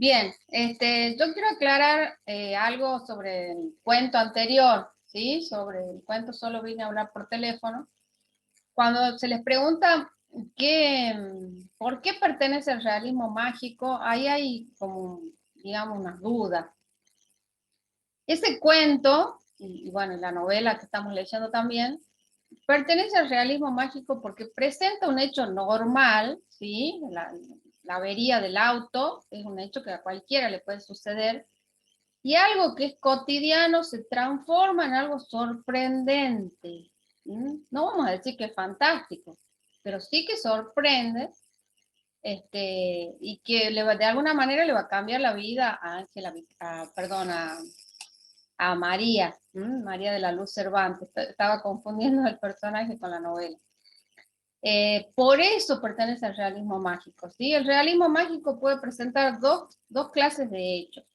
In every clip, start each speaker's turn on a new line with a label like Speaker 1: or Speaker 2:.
Speaker 1: Bien, yo quiero aclarar algo sobre el cuento anterior, ¿sí? Sobre el cuento Solo vine a hablar por teléfono. Cuando se les pregunta por qué pertenece al realismo mágico, ahí hay como, digamos, unas dudas. Ese cuento, y bueno, la novela que estamos leyendo también, pertenece al realismo mágico porque presenta un hecho normal, ¿sí? La avería del auto es un hecho que a cualquiera le puede suceder, y algo que es cotidiano se transforma en algo sorprendente. No vamos a decir que es fantástico, pero sí que sorprende, y que de alguna manera le va a cambiar la vida a Ángela, perdón, a María, María de la Luz Cervantes. Estaba confundiendo el personaje con la novela. Por eso pertenece al realismo mágico, ¿sí? El realismo mágico puede presentar dos clases de hechos.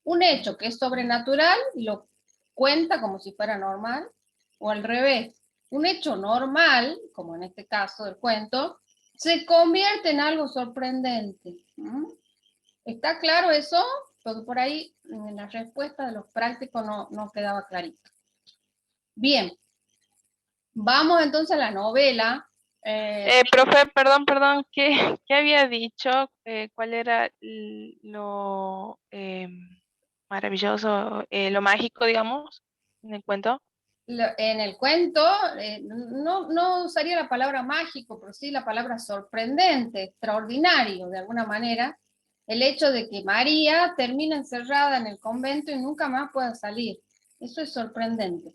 Speaker 1: Un hecho que es sobrenatural y lo cuenta como si fuera normal, o al revés, un hecho normal, como en este caso del cuento, se convierte en algo sorprendente. ¿Está claro eso? Porque por ahí en la respuesta de los prácticos no quedaba clarito. Bien, vamos entonces a la novela.
Speaker 2: Profe, perdón, ¿qué había dicho? ¿Cuál era lo maravilloso, lo mágico, digamos, en el cuento?
Speaker 1: En el cuento, no usaría la palabra mágico, pero sí la palabra sorprendente, extraordinario, de alguna manera, el hecho de que María termina encerrada en el convento y nunca más pueda salir. Eso es sorprendente.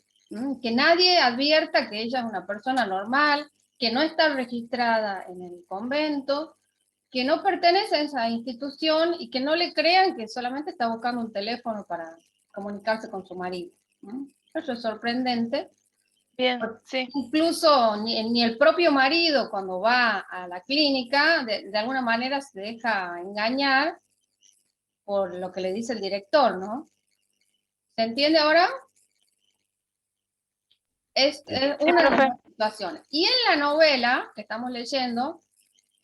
Speaker 1: Que nadie advierta que ella es una persona normal, que no está registrada en el convento, que no pertenece a esa institución y que no le crean que solamente está buscando un teléfono para comunicarse con su marido. Eso es sorprendente.
Speaker 2: Bien, sí.
Speaker 1: Incluso ni el propio marido, cuando va a la clínica, de alguna manera se deja engañar por lo que le dice el director, ¿no? ¿Se entiende ahora?
Speaker 3: Sí.
Speaker 1: Es
Speaker 2: Sí,
Speaker 1: una de las
Speaker 2: profe.
Speaker 1: dos situaciones. Y en la novela que estamos leyendo,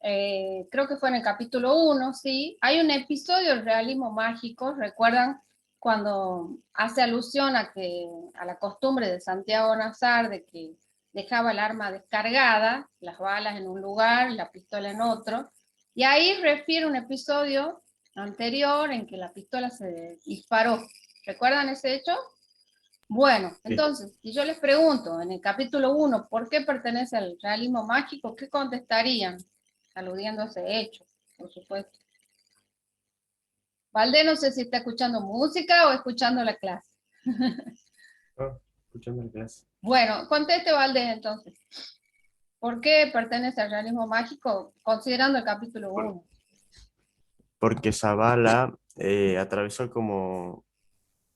Speaker 1: creo que fue en el capítulo 1, ¿sí? Hay un episodio del realismo mágico, ¿recuerdan? Cuando hace alusión a la costumbre de Santiago Nazar de que dejaba el arma descargada, las balas en un lugar, la pistola en otro, y ahí refiere un episodio anterior en que la pistola se disparó. ¿Recuerdan ese hecho? Bueno,
Speaker 3: Sí.
Speaker 1: entonces, si yo les pregunto en el capítulo 1, ¿por qué pertenece al realismo mágico? ¿Qué contestarían? Aludiendo a ese hecho, por supuesto. Valde, no sé si está escuchando música o escuchando la clase.
Speaker 3: Ah, escuchando la clase.
Speaker 1: Bueno, conteste Valde entonces. ¿Por qué pertenece al realismo mágico? Considerando el capítulo
Speaker 3: Por-
Speaker 1: 1.
Speaker 3: Porque Zavala atravesó como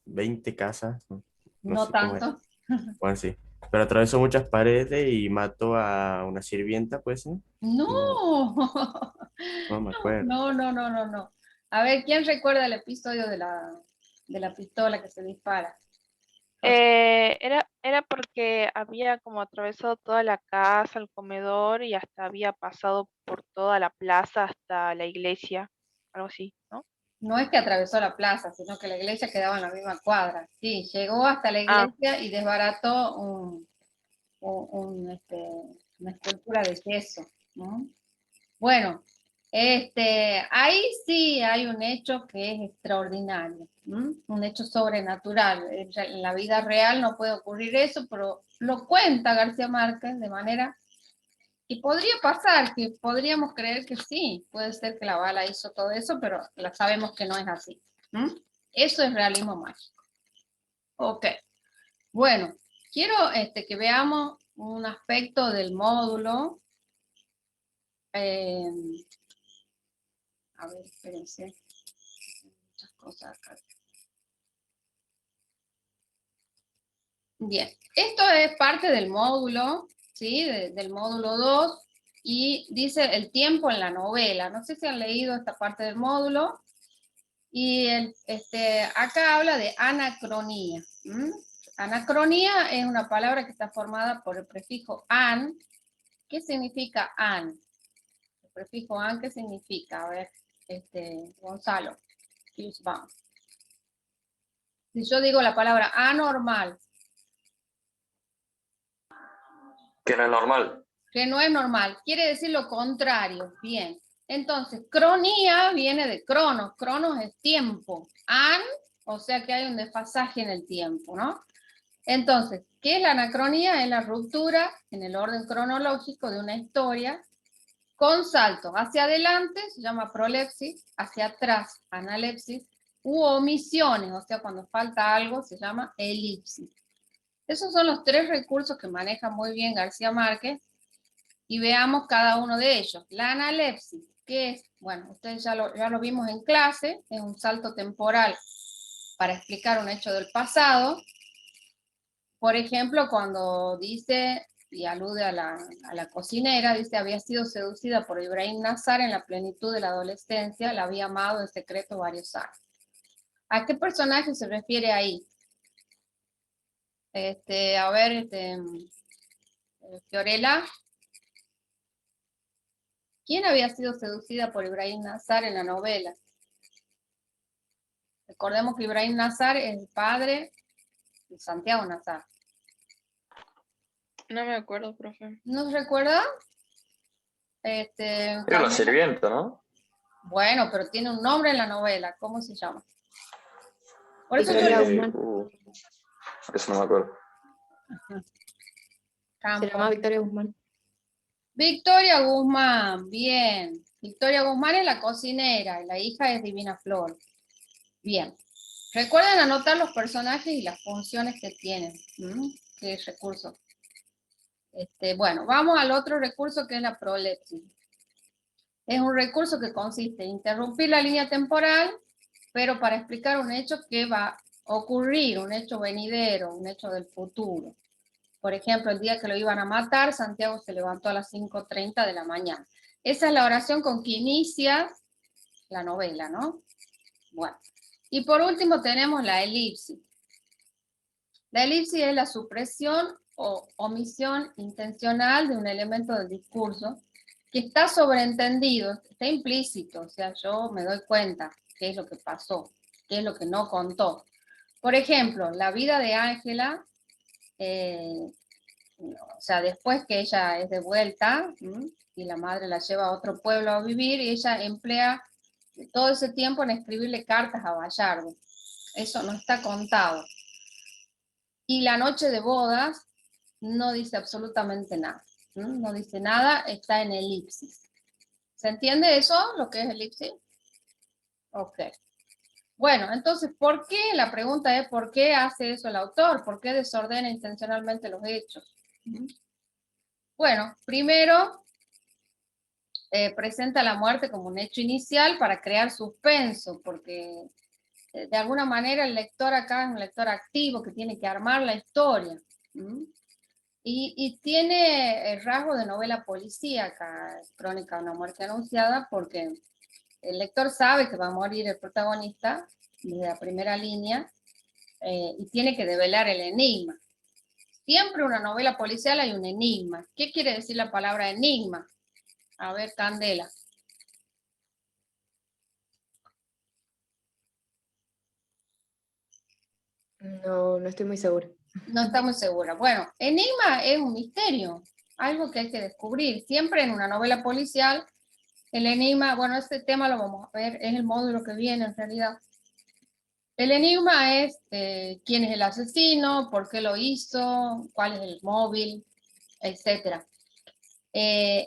Speaker 3: 20 casas, no
Speaker 1: No
Speaker 3: sé cómo es.
Speaker 1: tanto.
Speaker 3: Bueno, sí. Pero atravesó muchas paredes y mató a una sirvienta, pues, ¿no? No,
Speaker 1: No.
Speaker 3: no me acuerdo.
Speaker 1: No. A ver, ¿quién recuerda el episodio de la pistola que se dispara?
Speaker 2: Era porque había como atravesado toda la casa, el comedor y hasta había pasado por toda la plaza hasta la iglesia, algo así, ¿no?
Speaker 1: No es que atravesó la plaza, sino que la iglesia quedaba en la misma cuadra. Sí, llegó hasta la
Speaker 2: Ah,
Speaker 1: iglesia y desbarató una escultura de yeso, ¿no? Bueno, ahí sí hay un hecho que es extraordinario, un hecho sobrenatural. En la vida real no puede ocurrir eso, pero lo cuenta García Márquez de manera que podría pasar, que podríamos creer que sí, puede ser que la bala hizo todo eso, pero sabemos que no es así. Eso es realismo mágico. Ok, bueno, quiero que veamos un aspecto del módulo. Eh, a ver, espérense. Muchas cosas acá. Bien, esto es parte del módulo, ¿sí? Del módulo 2 y dice el tiempo en la novela. No sé si han leído esta parte del módulo. Y acá habla de anacronía. Anacronía es una palabra que está formada por el prefijo an. ¿Qué significa an? El prefijo an, ¿qué significa? A ver, Gonzalo. Si yo digo la palabra anormal,
Speaker 4: Que no es normal.
Speaker 1: que no es normal, quiere decir lo contrario. Bien. Entonces, cronía viene de cronos. Cronos es tiempo. An, o sea que hay un desfasaje en el tiempo, ¿no? Entonces, ¿qué es la anacronía? Es la ruptura en el orden cronológico de una historia con saltos hacia adelante, se llama prolepsis, hacia atrás, analepsis, u omisiones, o sea, cuando falta algo, se llama elipsis. Esos son los tres recursos que maneja muy bien García Márquez, y veamos cada uno de ellos. La analepsis, ¿qué es? Bueno, ustedes ya lo vimos en clase, es un salto temporal para explicar un hecho del pasado. Por ejemplo, cuando dice, y alude a la cocinera, dice, había sido seducida por Ibrahim Nazar en la plenitud de la adolescencia, la había amado en secreto varios años. ¿A qué personaje se refiere ahí? A ver, Fiorella. ¿Quién había sido seducida por Ibrahim Nazar en la novela? Recordemos que Ibrahim Nazar es el padre de Santiago Nazar.
Speaker 2: No me acuerdo, profe.
Speaker 1: ¿No se recuerda?
Speaker 4: Era la sirvienta, ¿no?
Speaker 1: Bueno, pero tiene un nombre en la novela. ¿Cómo se llama? Por eso
Speaker 5: Victoria
Speaker 1: yo...
Speaker 5: Guzmán.
Speaker 4: Eso no me acuerdo.
Speaker 5: Se llama Victoria Guzmán.
Speaker 1: Victoria Guzmán, bien. Victoria Guzmán es la cocinera y la hija es Divina Flor. Bien. Recuerden anotar los personajes y las funciones que tienen. ¿Qué recurso? Bueno, vamos al otro recurso que es la prolepsis. Es un recurso que consiste en interrumpir la línea temporal, pero para explicar un hecho que va a ocurrir, un hecho venidero, un hecho del futuro. Por ejemplo, el día que lo iban a matar, Santiago se levantó a las 5:30 de la mañana. Esa es la oración con que inicia la novela, ¿no? Bueno. Y por último tenemos la elipsis. La elipsis es la supresión o omisión intencional de un elemento del discurso que está sobreentendido, está implícito, o sea, yo me doy cuenta qué es lo que pasó, qué es lo que no contó. Por ejemplo, la vida de Ángela, o sea, después que ella es de vuelta y la madre la lleva a otro pueblo a vivir, y ella emplea todo ese tiempo en escribirle cartas a Bayardo. Eso no está contado. Y la noche de bodas no dice absolutamente nada. No dice nada, está en elipsis. ¿Se entiende eso, lo que es elipsis? Ok. Bueno, entonces, ¿por qué? La pregunta es, ¿por qué hace eso el autor? ¿Por qué desordena intencionalmente los hechos? Bueno, primero, presenta la muerte como un hecho inicial para crear suspenso, porque de alguna manera el lector acá es un lector activo que tiene que armar la historia. Y tiene el rasgo de novela policíaca, Crónica de una muerte anunciada, porque el lector sabe que va a morir el protagonista desde la primera línea y tiene que develar el enigma. Siempre una novela policial hay un enigma. ¿Qué quiere decir la palabra enigma? A ver, Candela.
Speaker 5: No estoy muy segura.
Speaker 1: No está muy segura. Bueno, enigma es un misterio, algo que hay que descubrir. Siempre en una novela policial, el enigma, bueno, este tema lo vamos a ver, es el módulo que viene en realidad. El enigma es quién es el asesino, por qué lo hizo, cuál es el móvil, etc.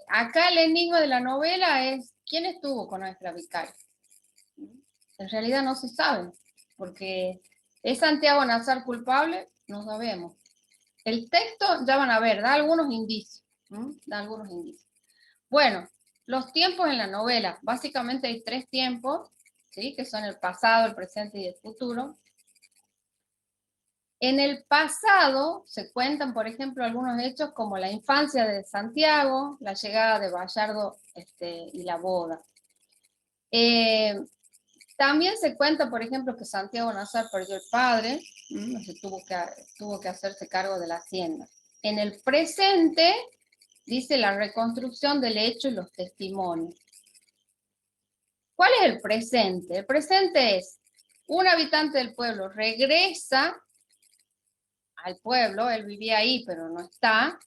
Speaker 1: Acá el enigma de la novela es quién estuvo con nuestra vicaria. En realidad no se sabe, porque ¿es Santiago Nazar culpable? No sabemos. El texto, ya van a ver, da algunos indicios. Da algunos indicios. Bueno, los tiempos en la novela, básicamente hay 3 tiempos, ¿sí? Que son el pasado, el presente y el futuro. En el pasado se cuentan, por ejemplo, algunos hechos como la infancia de Santiago, la llegada de Bayardo y la boda. También se cuenta, por ejemplo, que Santiago Nazar perdió el padre, tuvo que hacerse cargo de la hacienda. En el presente dice la reconstrucción del hecho y los testimonios. ¿Cuál es el presente? El presente es un habitante del pueblo regresa al pueblo, él vivía ahí pero no está,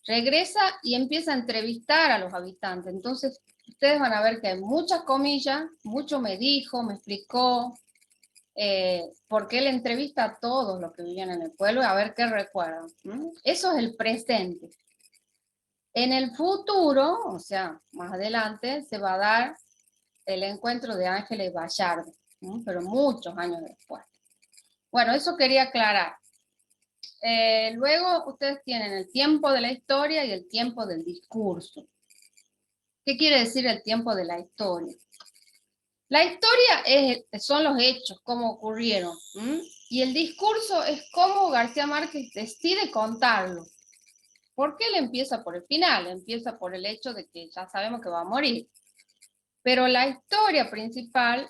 Speaker 1: regresa y empieza a entrevistar a los habitantes. Entonces, ustedes van a ver que hay muchas comillas, mucho me dijo, me explicó, porque él entrevista a todos los que vivían en el pueblo a ver qué recuerdan. Eso es el presente. En el futuro, o sea, más adelante, se va a dar el encuentro de Ángeles y Bayardo, pero muchos años después. Bueno, eso quería aclarar. Luego ustedes tienen el tiempo de la historia y el tiempo del discurso. ¿Qué quiere decir el tiempo de la historia? La historia son los hechos, cómo ocurrieron, y el discurso es cómo García Márquez decide contarlo. ¿Por qué él empieza por el final? Empieza por el hecho de que ya sabemos que va a morir. Pero la historia principal,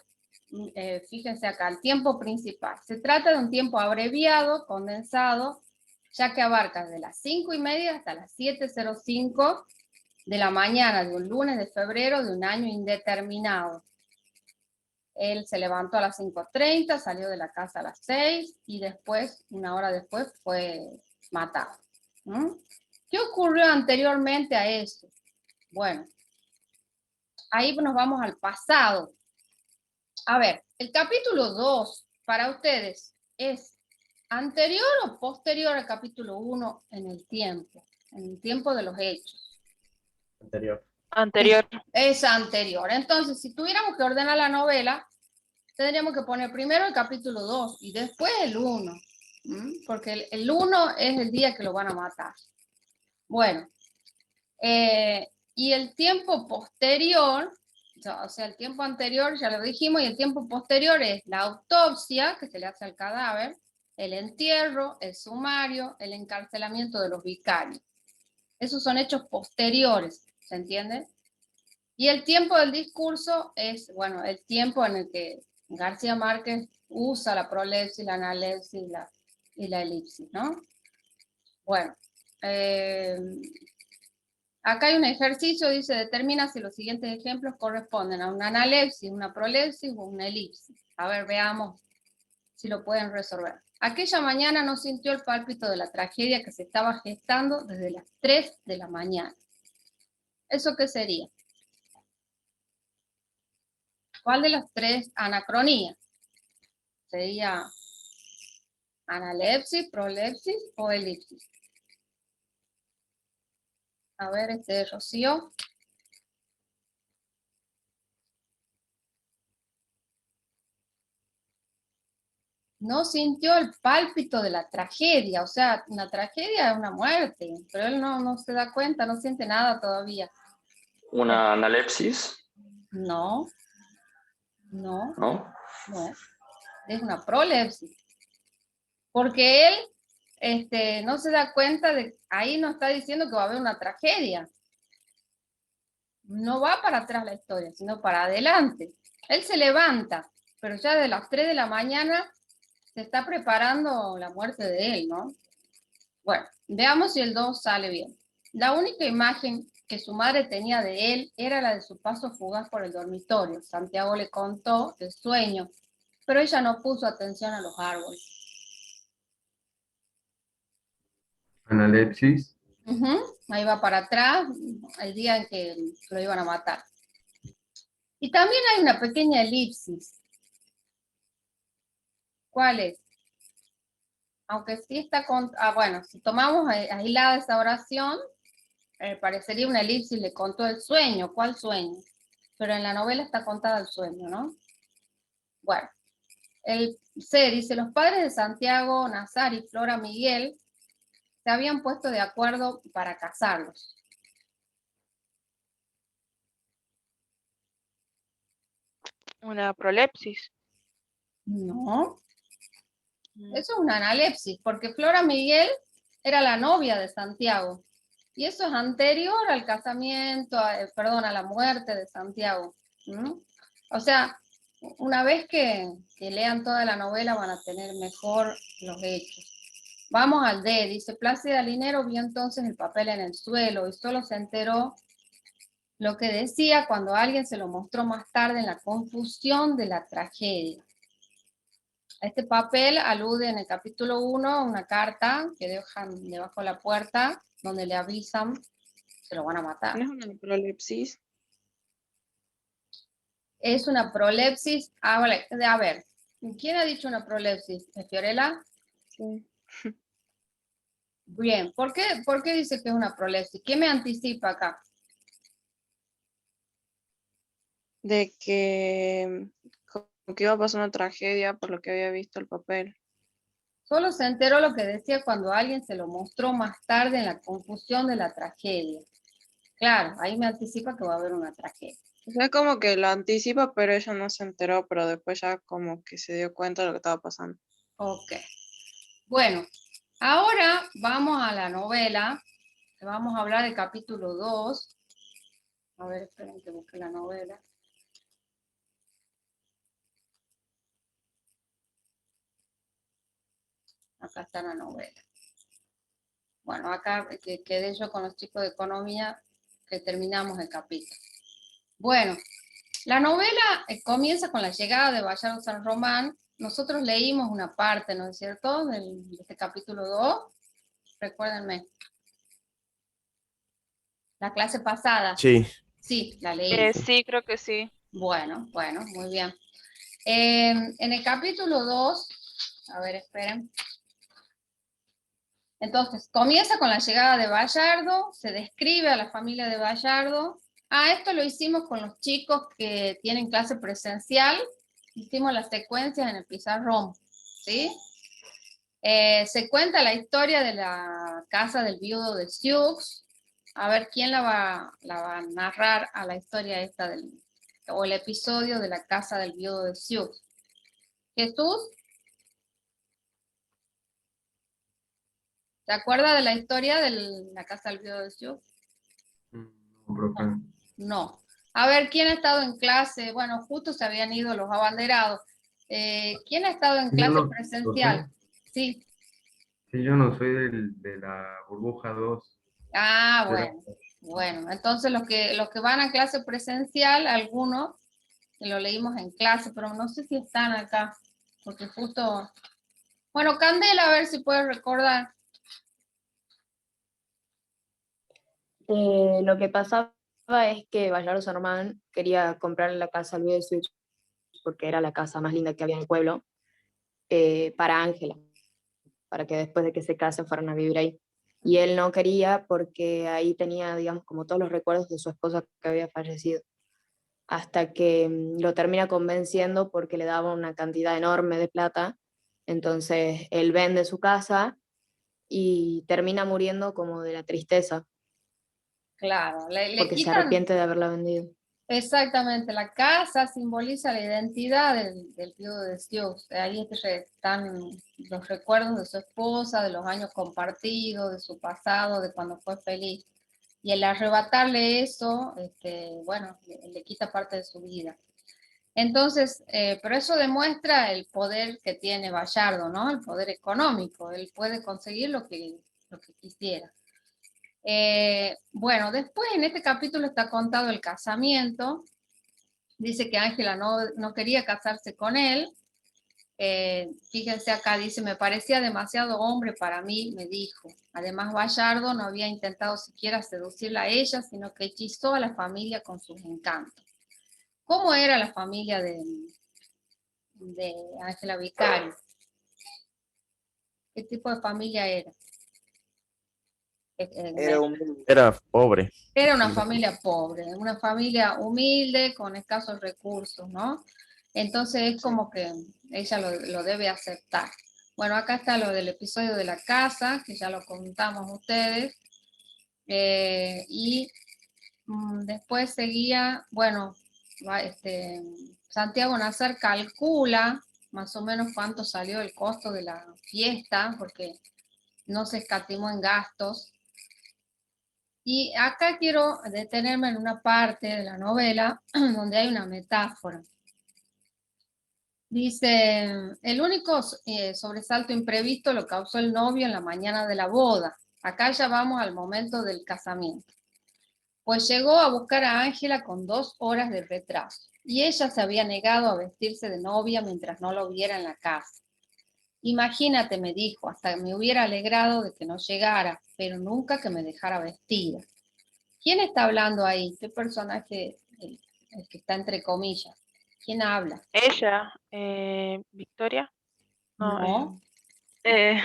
Speaker 1: fíjense acá, el tiempo principal, se trata de un tiempo abreviado, condensado, ya que abarca de las 5:30 hasta las 7:05 de la mañana de un lunes de febrero de un año indeterminado. Él se levantó a las 5:30, salió de la casa a las 6 y después, una hora después, fue matado. ¿Qué ocurrió anteriormente a eso? Bueno, ahí nos vamos al pasado. A ver, el capítulo 2 para ustedes es anterior o posterior al capítulo 1 en el tiempo de los hechos.
Speaker 3: Anterior.
Speaker 2: Anterior.
Speaker 1: Es anterior. Entonces, si tuviéramos que ordenar la novela, tendríamos que poner primero el capítulo 2 y después el 1, porque el 1 es el día que lo van a matar. Bueno, y el tiempo posterior, o sea, el tiempo anterior ya lo dijimos, y el tiempo posterior es la autopsia que se le hace al cadáver, el entierro, el sumario, el encarcelamiento de los vicarios. Esos son hechos posteriores, ¿se entiende? Y el tiempo del discurso es, bueno, el tiempo en el que García Márquez usa la prolepsis, la analepsis y la elipsis, ¿no? Bueno, acá hay un ejercicio, dice, determina si los siguientes ejemplos corresponden a una analepsis, una prolepsis o una elipsis. A ver, veamos si lo pueden resolver. Aquella mañana no sintió el pálpito de la tragedia que se estaba gestando desde las 3 de la mañana. ¿Eso qué sería? ¿Cuál de las tres anacronías? ¿Sería analepsis, prolepsis o elipsis? A ver, Rocío. No sintió el pálpito de la tragedia, o sea, una tragedia es una muerte, pero él no se da cuenta, no siente nada todavía.
Speaker 4: ¿Una analepsis?
Speaker 1: No, es una prolepsis. Porque él no se da cuenta de, ahí no está diciendo que va a haber una tragedia. No va para atrás la historia, sino para adelante. Él se levanta, pero ya de las 3 de la mañana se está preparando la muerte de él, ¿no? Bueno, veamos si el 2 sale bien. La única imagen que su madre tenía de él era la de su paso fugaz por el dormitorio. Santiago le contó el sueño, pero ella no puso atención a los árboles.
Speaker 6: Analepsis.
Speaker 1: Ahí va para atrás, el día en que lo iban a matar. Y también hay una pequeña elipsis. ¿Cuál es? Aunque sí está bueno, si tomamos aislada esa oración, parecería una elipsis, le contó el sueño. ¿Cuál sueño? Pero en la novela está contada el sueño, ¿no? Bueno, el C dice, los padres de Santiago, Nazar y Flora Miguel se habían puesto de acuerdo para casarlos.
Speaker 2: Una prolepsis.
Speaker 1: No. Eso es una analepsis, porque Flora Miguel era la novia de Santiago. Y eso es anterior al casamiento, a la muerte de Santiago. O sea, una vez que lean toda la novela van a tener mejor los hechos. Vamos al D, dice, Plácida Linero vio entonces el papel en el suelo y solo se enteró lo que decía cuando alguien se lo mostró más tarde en la confusión de la tragedia. Este papel alude en el capítulo 1 a una carta que dejan debajo de la puerta donde le avisan se lo van a matar.
Speaker 2: ¿No es una prolepsis?
Speaker 1: Es una prolepsis. A ver, ¿quién ha dicho una prolepsis? ¿Fiorella?
Speaker 2: Sí.
Speaker 1: Bien, ¿por qué dice que es una prolepsis? ¿Qué me anticipa acá?
Speaker 2: De que como que iba a pasar una tragedia por lo que había visto el papel.
Speaker 1: Solo se enteró lo que decía cuando alguien se lo mostró más tarde en la confusión de la tragedia. Claro, ahí me anticipa que va a haber una tragedia.
Speaker 2: O sea, como que lo anticipa, pero ella no se enteró, pero después ya como que se dio cuenta de lo que estaba pasando.
Speaker 1: Ok. Bueno, ahora vamos a la novela. Vamos a hablar del capítulo 2. A ver, esperen que busque la novela. Acá está la novela. Bueno, acá quedé yo con los chicos de economía que terminamos el capítulo. Bueno, la novela comienza con la llegada de Bayardo San Román. Nosotros leímos una parte, ¿no es cierto?, de este capítulo 2. Recuérdenme. La clase pasada.
Speaker 3: Sí,
Speaker 1: Sí, la leí.
Speaker 2: Sí, creo que sí.
Speaker 1: Bueno, muy bien. En el capítulo 2, a ver, esperen. Entonces, comienza con la llegada de Bayardo, se describe a la familia de Bayardo. Esto lo hicimos con los chicos que tienen clase presencial. Hicimos las secuencias en el pizarrón, ¿sí? Se cuenta la historia de la casa del viudo de Sioux. A ver, ¿quién la va a narrar a la historia esta o el episodio de la casa del viudo de Sioux? ¿Jesús? ¿Te acuerdas de la historia de la casa del viudo de Sioux?
Speaker 6: No, profe.
Speaker 1: No. A ver, ¿quién ha estado en clase? Bueno, justo se habían ido los abanderados. ¿Quién ha estado en
Speaker 6: Yo
Speaker 1: clase
Speaker 6: no,
Speaker 1: presencial?
Speaker 6: profe.
Speaker 1: Sí.
Speaker 6: Sí, yo no soy de la burbuja 2.
Speaker 1: Bueno, entonces los que van a clase presencial, algunos, que lo leímos en clase, pero no sé si están acá, porque justo... Bueno, Candela, a ver si puedes recordar.
Speaker 5: Lo que pasaba es que Bayardo San Román quería comprarle la casa al viudo de Sioux porque era la casa más linda que había en el pueblo, para Ángela, para que después de que se casen fueran a vivir ahí. Y él no quería porque ahí tenía, digamos, como todos los recuerdos de su esposa que había fallecido. Hasta que lo termina convenciendo porque le daba una cantidad enorme de plata. Entonces él vende su casa y termina muriendo como de la tristeza,
Speaker 1: Claro, le
Speaker 5: porque se
Speaker 1: quitan...
Speaker 5: arrepiente de haberla vendido.
Speaker 1: Exactamente, la casa simboliza la identidad del viudo de Sioux. Ahí están los recuerdos de su esposa, de los años compartidos, de su pasado, de cuando fue feliz. Y el arrebatarle eso, bueno, le quita parte de su vida. Entonces, pero eso demuestra el poder que tiene Bayardo, ¿no? El poder económico. Él puede conseguir lo que quisiera. Bueno, después en este capítulo está contado el casamiento. Dice que Ángela no quería casarse con él. Fíjense acá, dice, me parecía demasiado hombre para mí, me dijo. Además, Bayardo no había intentado siquiera seducirla a ella, sino que hechizó a la familia con sus encantos. ¿Cómo era la familia de Ángela Vicario? ¿Qué tipo de familia era?
Speaker 3: era pobre.
Speaker 1: Era una familia pobre, una familia humilde, con escasos recursos, ¿no? Entonces es como que ella lo debe aceptar. Bueno, acá está lo del episodio de la casa, que ya lo contamos ustedes. Y después seguía, bueno, Santiago Nazar calcula más o menos cuánto salió el costo de la fiesta, porque no se escatimó en gastos. Y acá quiero detenerme en una parte de la novela donde hay una metáfora. Dice, el único sobresalto imprevisto lo causó el novio en la mañana de la boda. Acá ya vamos al momento del casamiento. pues llegó a buscar a Ángela con 2 horas de retraso, y ella se había negado a vestirse de novia mientras no lo viera en la casa. Imagínate, me dijo, hasta me hubiera alegrado de que no llegara, pero nunca que me dejara vestida. ¿Quién está hablando ahí? ¿Qué personaje, el que está entre comillas? ¿Quién habla?
Speaker 2: Ella, Victoria, no,
Speaker 1: No,
Speaker 2: eh,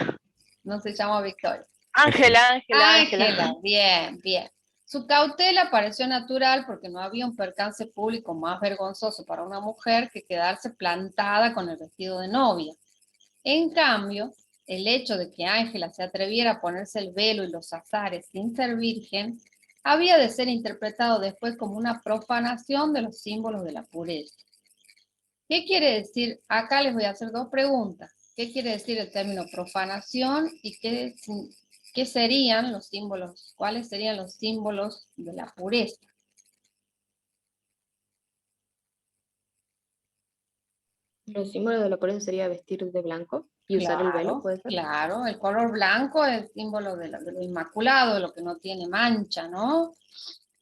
Speaker 1: no se llama Victoria.
Speaker 2: Ángela.
Speaker 1: Ángela, bien, bien. Su cautela pareció natural porque no había un percance público más vergonzoso para una mujer que quedarse plantada con el vestido de novia. En cambio, el hecho de que Ángela se atreviera a ponerse el velo y los azares sin ser virgen había de ser interpretado después como una profanación de los símbolos de la pureza. ¿Qué quiere decir? Acá les voy a hacer 2 preguntas. ¿Qué quiere decir el término profanación y qué serían los símbolos? ¿Cuáles serían los símbolos de la pureza?
Speaker 5: Los símbolos de la pureza sería vestir de blanco y usar el velo, ¿puede ser?
Speaker 1: Claro, el color blanco es el símbolo de lo inmaculado, de lo que no tiene mancha, ¿no?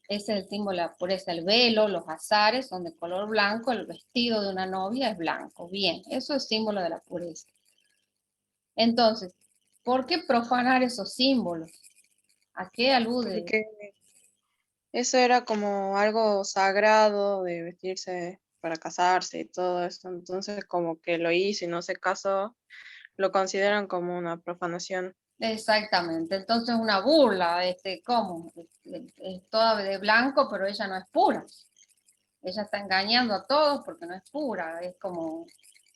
Speaker 1: Ese es el símbolo de la pureza, el velo, los azares son de color blanco, el vestido de una novia es blanco. Bien, eso es símbolo de la pureza. Entonces, ¿por qué profanar esos símbolos? ¿A qué alude?
Speaker 7: Porque eso era como algo sagrado de vestirse para casarse y todo eso. Entonces, como que lo hizo y no se casó, lo consideran como una profanación.
Speaker 1: Exactamente, entonces una burla, ¿cómo? Es toda de blanco, pero ella no es pura. Ella está engañando a todos porque no es pura, es como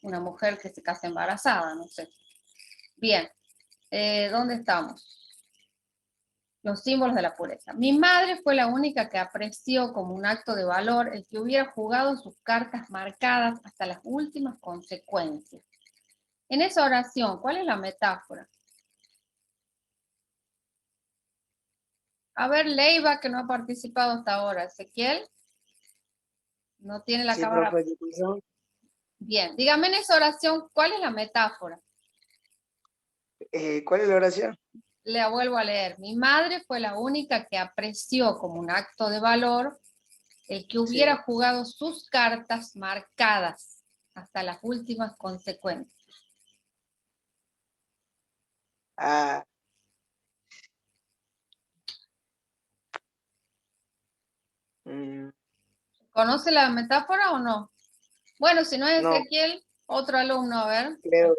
Speaker 1: una mujer que se casa embarazada, no sé. Bien, ¿dónde estamos? Los símbolos de la pureza. Mi madre fue la única que apreció como un acto de valor el que hubiera jugado sus cartas marcadas hasta las últimas consecuencias. En esa oración, ¿cuál es la metáfora? A ver, Leiva, que no ha participado hasta ahora. Ezequiel, no tiene la
Speaker 8: Sí,
Speaker 1: cámara.
Speaker 8: profe, ¿qué pasó?
Speaker 1: Bien, dígame en esa oración, ¿cuál es la metáfora?
Speaker 8: ¿Cuál es la oración?
Speaker 1: Le vuelvo a leer. Mi madre fue la única que apreció como un acto de valor el que hubiera
Speaker 8: Sí.
Speaker 1: jugado sus cartas marcadas hasta las últimas consecuencias.
Speaker 8: Ah, mm,
Speaker 1: ¿Conoce la metáfora o no? Bueno, si no es
Speaker 8: no,
Speaker 1: Ezequiel, otro alumno, a ver.
Speaker 8: creo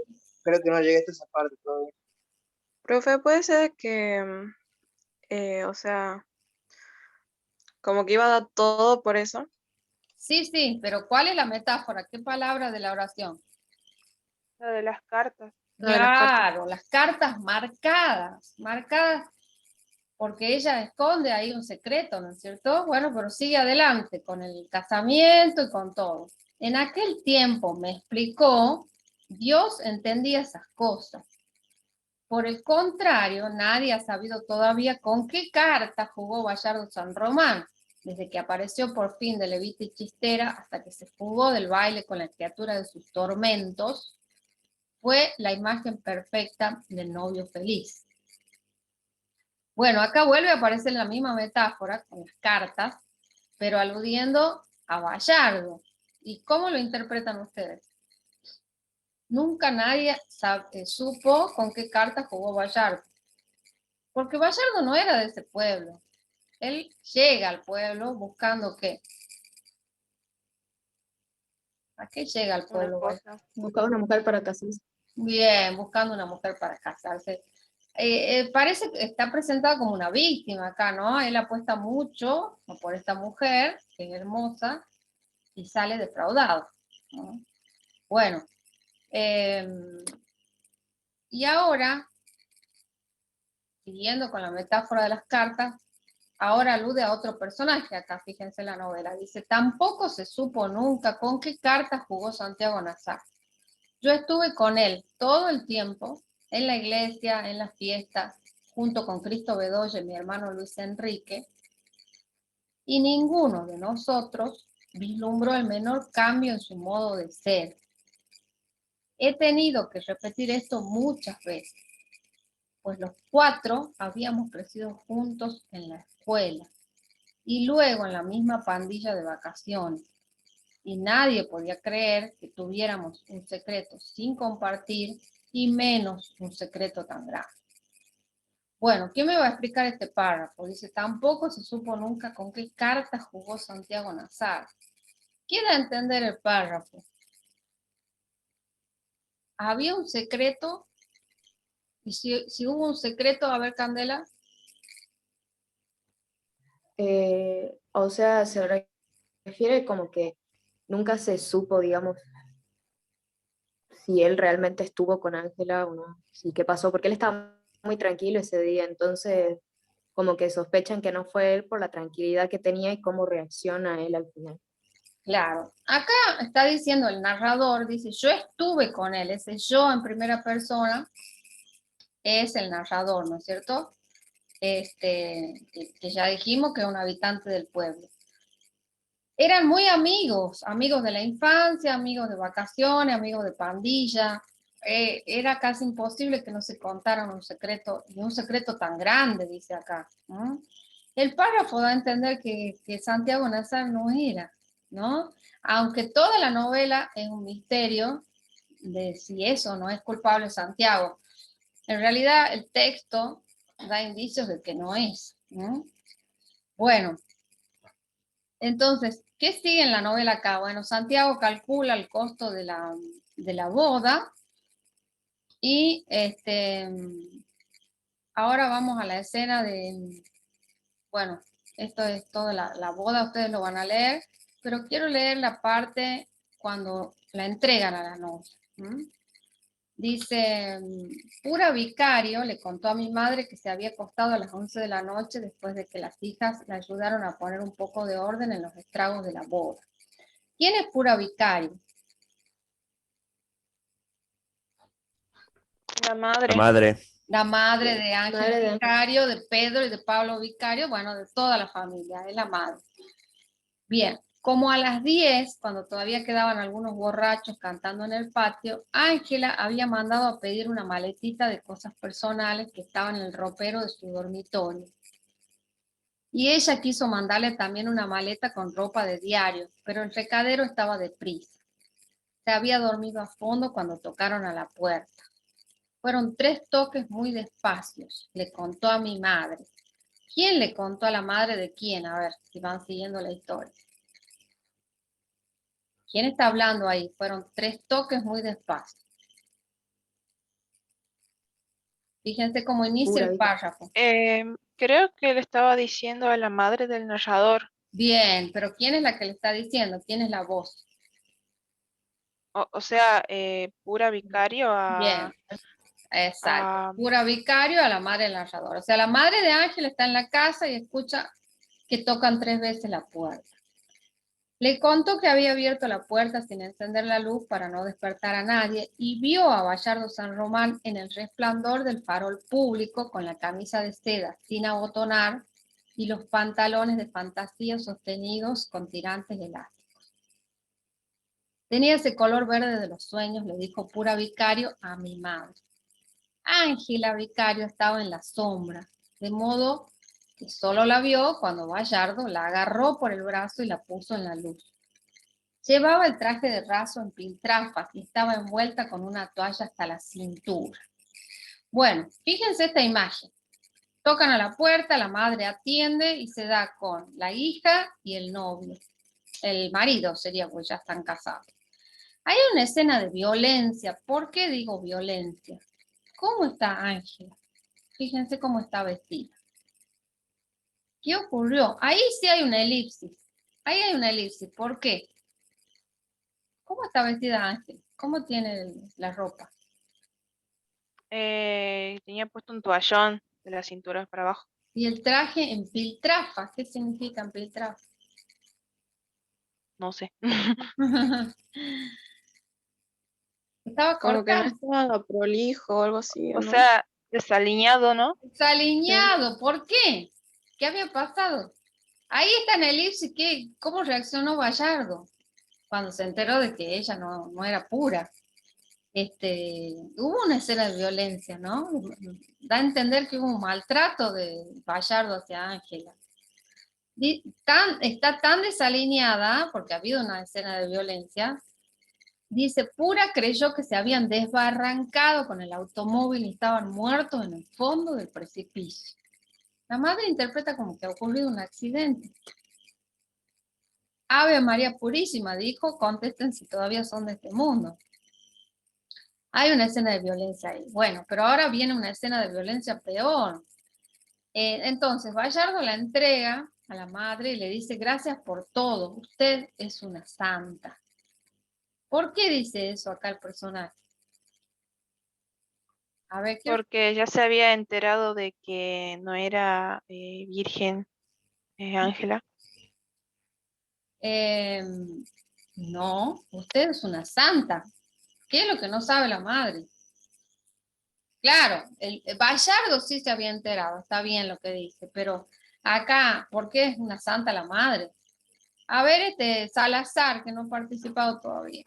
Speaker 8: que no llegué hasta esa parte todavía.
Speaker 7: Profe, puede ser que, o sea, como que iba a dar todo por eso.
Speaker 1: Sí, sí, pero ¿cuál es la metáfora? ¿Qué palabra de la oración?
Speaker 2: lo de las cartas.
Speaker 7: Lo de las cartas.
Speaker 1: Claro, las cartas marcadas porque ella esconde ahí un secreto, ¿no es cierto? Bueno, pero sigue adelante con el casamiento y con todo. En aquel tiempo, me explicó, Dios entendía esas cosas. Por el contrario, nadie ha sabido todavía con qué carta jugó Bayardo San Román, desde que apareció por fin de Levita y Chistera hasta que se fugó del baile con la criatura de sus tormentos, fue la imagen perfecta del novio feliz. Bueno, acá vuelve a aparecer la misma metáfora con las cartas, pero aludiendo a Bayardo. ¿Y cómo lo interpretan ustedes? Nunca nadie supo con qué carta jugó Bayardo, porque Bayardo no era de ese pueblo. Él llega al pueblo buscando ¿qué? ¿A qué llega al
Speaker 2: Una
Speaker 1: pueblo?
Speaker 2: cosa.
Speaker 5: Buscaba una mujer para casarse.
Speaker 1: Bien, buscando una mujer para casarse. Parece que está presentado como una víctima acá, ¿no? Él apuesta mucho por esta mujer, que es hermosa, y sale defraudado, ¿no? Bueno, y ahora, siguiendo con la metáfora de las cartas, ahora alude a otro personaje acá, fíjense en la novela. Dice, tampoco se supo nunca con qué cartas jugó Santiago Nazar. Yo estuve con él todo el tiempo, en la iglesia, en las fiestas, junto con Cristo Bedoya y mi hermano Luis Enrique, y ninguno de nosotros vislumbró el menor cambio en su modo de ser. He tenido que repetir esto muchas veces, pues los 4 habíamos crecido juntos en la escuela, y luego en la misma pandilla de vacaciones. Y nadie podía creer que tuviéramos un secreto sin compartir y menos un secreto tan grande. Bueno, ¿quién me va a explicar este párrafo? Dice, tampoco se supo nunca con qué carta jugó Santiago Nazar. ¿Quién da a entender el párrafo? Había un secreto, y si hubo un secreto, a ver, Candela.
Speaker 5: O sea, se refiere como que nunca se supo, digamos, si él realmente estuvo con Ángela o no, si qué pasó, porque él estaba muy tranquilo ese día, entonces como que sospechan que no fue él por la tranquilidad que tenía y cómo reacciona él al final.
Speaker 1: Claro, acá está diciendo el narrador, dice, yo estuve con él, ese yo en primera persona es el narrador, ¿no es cierto? Que ya dijimos que es un habitante del pueblo. Eran muy amigos, amigos de la infancia, amigos de vacaciones, amigos de pandilla. Era casi imposible que no se contaran un secreto, y un secreto tan grande, dice acá. El párrafo da a entender que Santiago Nazar no era, ¿no? Aunque toda la novela es un misterio de si eso no es culpable Santiago. En realidad el texto da indicios de que no es. Bueno, entonces, ¿qué sigue en la novela acá? Bueno, Santiago calcula el costo de la boda y ahora vamos a la escena de, bueno, esto es toda la boda, ustedes lo van a leer, pero quiero leer la parte cuando la entregan a la novia. Dice, Pura Vicario le contó a mi madre que se había acostado a las 11 de la noche después de que las hijas le ayudaron a poner un poco de orden en los estragos de la boda. ¿Quién es Pura Vicario?
Speaker 2: La
Speaker 3: La
Speaker 2: madre.
Speaker 3: madre.
Speaker 1: La madre de Ángel
Speaker 5: Madre de-
Speaker 1: Vicario, de Pedro y de Pablo Vicario, bueno, de toda la familia, es la madre. Bien, como a las 10, cuando todavía quedaban algunos borrachos cantando en el patio, Ángela había mandado a pedir una maletita de cosas personales que estaban en el ropero de su dormitorio. Y ella quiso mandarle también una maleta con ropa de diario, pero el recadero estaba deprisa. Se había dormido a fondo cuando tocaron a la puerta. Fueron 3 toques muy despacios, le contó a mi madre. ¿Quién le contó a la madre de quién? A ver, si van siguiendo la historia. ¿Quién está hablando ahí? Fueron 3 toques muy despacio. Fíjense cómo inicia
Speaker 5: Pura
Speaker 1: el
Speaker 5: Vicario.
Speaker 1: párrafo.
Speaker 2: Creo que le estaba diciendo a la madre del narrador.
Speaker 1: Bien, pero ¿quién es la que le está diciendo? ¿Quién es la voz?
Speaker 2: O sea, Pura Vicario
Speaker 1: Bien, exacto.
Speaker 2: a-
Speaker 1: Pura Vicario a la madre del narrador. O sea, la madre de Ángel está en la casa y escucha que tocan 3 veces la puerta. Le contó que había abierto la puerta sin encender la luz para no despertar a nadie y vio a Bayardo San Román en el resplandor del farol público con la camisa de seda sin abotonar y los pantalones de fantasía sostenidos con tirantes elásticos. Tenía ese color verde de los sueños, le dijo Pura Vicario a mi madre. Ángela Vicario estaba en la sombra, de modo que solo la vio cuando Bayardo la agarró por el brazo y la puso en la luz. Llevaba el traje de raso en piltrafas y estaba envuelta con una toalla hasta la cintura. Bueno, fíjense esta imagen. Tocan a la puerta, la madre atiende y se da con la hija y el novio. El marido sería, pues ya están casados. Hay una escena de violencia. ¿Por qué digo violencia? ¿Cómo está Ángela? Fíjense cómo está vestida. ¿Qué ocurrió? Ahí sí hay una elipsis. Ahí hay una elipsis. ¿Por qué? ¿Cómo está vestida Ángel? ¿Cómo tiene la ropa?
Speaker 2: tenía puesto un toallón de la cintura para abajo.
Speaker 1: Y el traje en piltrafa. ¿Qué significa en piltrafa?
Speaker 2: No sé.
Speaker 1: Estaba
Speaker 7: Como que no
Speaker 1: cortado,
Speaker 7: estaba prolijo o algo así, ¿o
Speaker 2: O
Speaker 7: no?
Speaker 2: sea, desaliñado, ¿no?
Speaker 1: desaliñado. ¿Por qué? ¿Qué había pasado? Ahí está en el elipsis. ¿Cómo reaccionó Bayardo cuando se enteró de que ella no era pura? Hubo una escena de violencia, ¿no? Da a entender que hubo un maltrato de Bayardo hacia Ángela. Está tan desalineada, porque ha habido una escena de violencia, dice, Pura creyó que se habían desbarrancado con el automóvil y estaban muertos en el fondo del precipicio. La madre interpreta como que ha ocurrido un accidente. Ave María Purísima, dijo, contesten si todavía son de este mundo. Hay una escena de violencia ahí. Bueno, pero ahora viene una escena de violencia peor. Entonces, Bayardo la entrega a la madre y le dice, gracias por todo, usted es una santa. ¿Por qué dice eso acá el personaje? A ver, ¿qué?
Speaker 2: Porque ya se había enterado de que no era virgen, Ángela.
Speaker 1: No, usted es una santa. ¿Qué es lo que no sabe la madre? Claro, el Bayardo sí se había enterado, está bien lo que dice, pero acá, ¿por qué es una santa la madre? A ver, Salazar, que no ha participado todavía.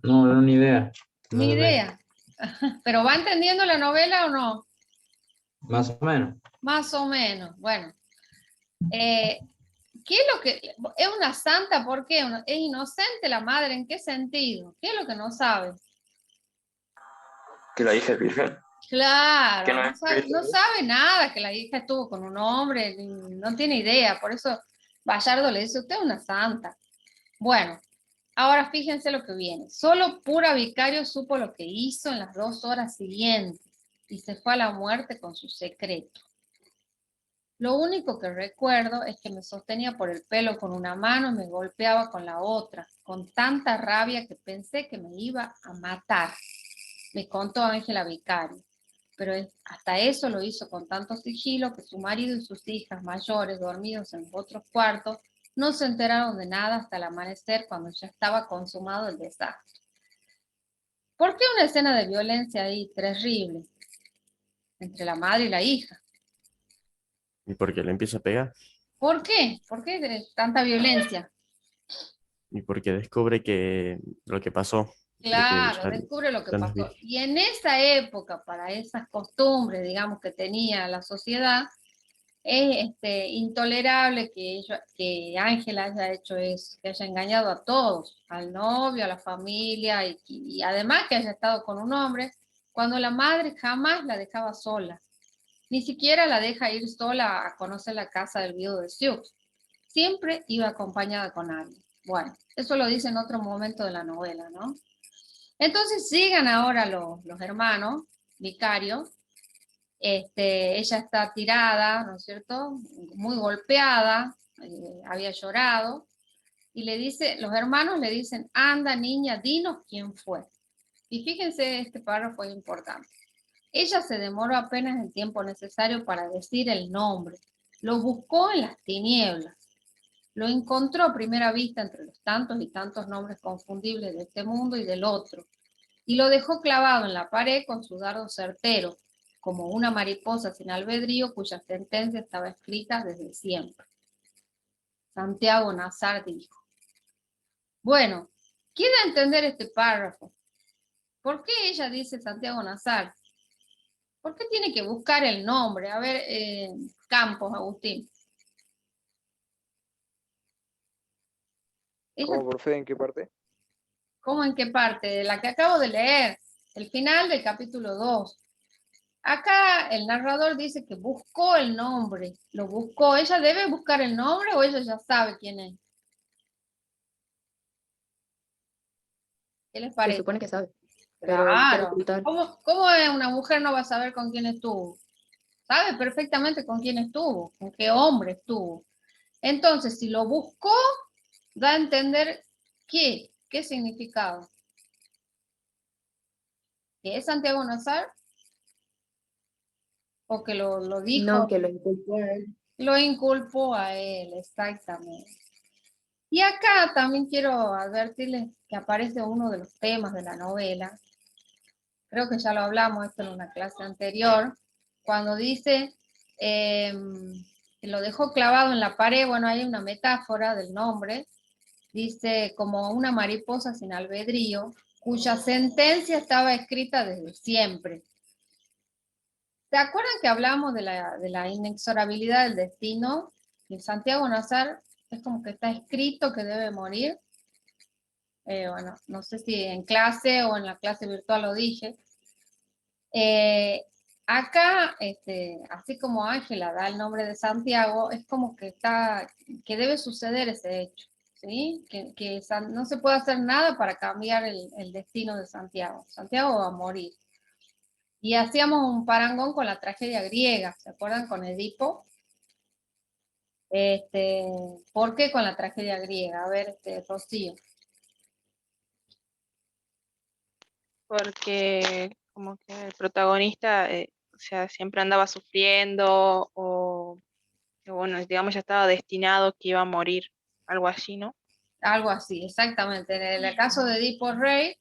Speaker 9: No, ni idea. No
Speaker 1: Ni
Speaker 9: lo veo.
Speaker 1: idea. ¿Pero va entendiendo la novela o no?
Speaker 9: Más o menos.
Speaker 1: Más o menos. Bueno. ¿Qué es lo que... Es una santa? ¿Por qué? ¿Es inocente la madre? ¿En qué sentido? ¿Qué es lo que no sabe?
Speaker 4: Que la hija es virgen.
Speaker 1: Claro,
Speaker 4: Que no
Speaker 1: no
Speaker 4: es
Speaker 1: sabe,
Speaker 4: virgen.
Speaker 1: no sabe nada, que la hija estuvo con un hombre, no tiene idea. Por eso Bayardo le dice, usted es una santa. Bueno, ahora fíjense lo que viene. Solo Pura Vicario supo lo que hizo en las 2 horas siguientes y se fue a la muerte con su secreto. Lo único que recuerdo es que me sostenía por el pelo con una mano y me golpeaba con la otra, con tanta rabia que pensé que me iba a matar. Me contó Ángela Vicario, pero hasta eso lo hizo con tanto sigilo que su marido y sus hijas mayores, dormidos en otros cuartos, no se enteraron de nada hasta el amanecer cuando ya estaba consumado el desastre. ¿Por qué una escena de violencia ahí terrible entre la madre y la hija?
Speaker 3: ¿Y por qué le empieza a pegar?
Speaker 1: ¿Por qué? ¿Por qué tanta violencia?
Speaker 3: Y porque descubre que lo que pasó, de que
Speaker 1: Claro, descubre lo que
Speaker 3: ya no es
Speaker 1: pasó.
Speaker 3: virgen.
Speaker 1: Y en esa época, para esas costumbres, digamos, que tenía la sociedad, es intolerable que Ángela haya hecho eso, que haya engañado a todos, al novio, a la familia, y además que haya estado con un hombre, cuando la madre jamás la dejaba sola. Ni siquiera la deja ir sola a conocer la casa del viudo de Sioux. Siempre iba acompañada con alguien. Bueno, eso lo dice en otro momento de la novela, ¿no? Entonces sigan ahora los hermanos, Vicario. Ella está tirada, ¿no es cierto? Muy golpeada, había llorado. Y los hermanos le dicen, anda niña, dinos quién fue. Y fíjense, este párrafo es importante. Ella se demoró apenas el tiempo necesario para decir el nombre. Lo buscó en las tinieblas. Lo encontró a primera vista entre los tantos y tantos nombres confundibles de este mundo y del otro. Y lo dejó clavado en la pared con su dardo certero, como una mariposa sin albedrío cuya sentencia estaba escrita desde siempre. Santiago Nazar dijo. Bueno, ¿quiere entender este párrafo? ¿Por qué ella dice Santiago Nazar? ¿Por qué tiene que buscar el nombre? A ver, Campos, Agustín.
Speaker 10: ¿Cómo, profe? ¿En qué parte?
Speaker 1: ¿Cómo en qué parte? De la que acabo de leer, el final del capítulo 2. Acá el narrador dice que buscó el nombre, lo buscó. ¿Ella debe buscar el nombre o ella ya sabe quién es? ¿Qué les
Speaker 5: Se
Speaker 1: parece?
Speaker 5: supone que sabe, pero quiere
Speaker 1: Claro.
Speaker 5: ocultar.
Speaker 1: ¿Cómo una mujer no va a saber con quién estuvo? Sabe perfectamente con quién estuvo, con qué hombre estuvo. Entonces, si lo buscó, da a entender qué significado. ¿Que es Santiago Nazar? ¿O que lo dijo?
Speaker 5: No, que lo inculpó a él.
Speaker 1: Lo inculpó a él, exactamente. Y acá también quiero advertirles que aparece uno de los temas de la novela. Creo que ya lo hablamos esto en una clase anterior, cuando dice que lo dejó clavado en la pared. Bueno, hay una metáfora del nombre, dice como una mariposa sin albedrío, cuya sentencia estaba escrita desde siempre. ¿Se acuerdan que hablamos de la inexorabilidad del destino? Que Santiago Nazar es como que está escrito que debe morir. Bueno, no sé si en clase o en la clase virtual lo dije. Acá, así como Ángela da el nombre de Santiago, es como que que debe suceder ese hecho, ¿sí? Que no se puede hacer nada para cambiar el destino de Santiago. Santiago va a morir. Y hacíamos un parangón con la tragedia griega, ¿se acuerdan? Con Edipo. ¿Por qué con la tragedia griega? A ver, Rocío.
Speaker 2: Porque como que el protagonista, o sea, siempre andaba sufriendo o, que bueno, digamos, ya estaba destinado que iba a morir, algo así, ¿no?
Speaker 1: Algo así, exactamente. En el caso de Edipo Rey,